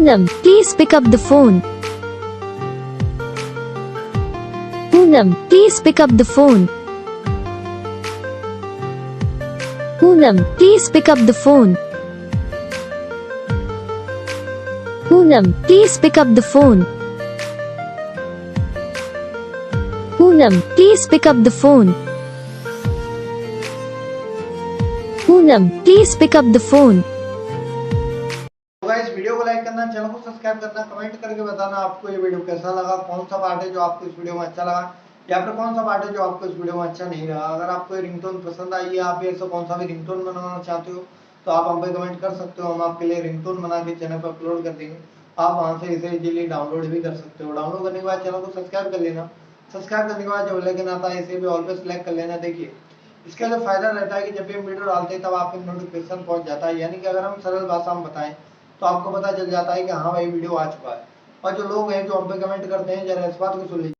Poonam, please pick up the phone. Poonam, please pick up the phone. Poonam, please pick up the phone. Poonam, please pick up the phone. Poonam, please pick up the phone. Poonam, please pick up the phone. तो guys video को like करना, channel को subscribe करना, comment करके बताना आपको ये video कैसा लगा, कौन सा पार्ट है जो आपको इस वीडियो में अच्छा लगा या फिर कौन सा पार्ट है जो आपको इस वीडियो में अच्छा नहीं लगा। अगर आपको ये रिंगटोन पसंद आई है, आप भी ऐसा कौन सा भी रिंगटोन बनाना चाहते हो तो आप हम पे कमेंट कर सकते हो। हम आपके लिए रिंगटोन बना के चैनल पर अपलोड कर देंगे। आप वहां से इसे इजीली डाउनलोड भी कर सकते हो। डाउनलोड करने के बाद चैनल को सब्सक्राइब कर लेना। सब्सक्राइब करने के बाद जो बेल आइकन आता है इसे भी ऑल पे सेलेक्ट कर लेना। देखिए इसका जो फायदा रहता है कि जब भी हम वीडियो डालते हैं तब आपके नोटिफिकेशन पहुंच जाता है। यानी कि अगर हम सरल भाषा में बताएं तो आपको पता चल जाता है कि हाँ भाई वीडियो आ चुका है। और जो लोग हैं जो हम पे कमेंट करते हैं जरा इस बात को सुन लीजिए।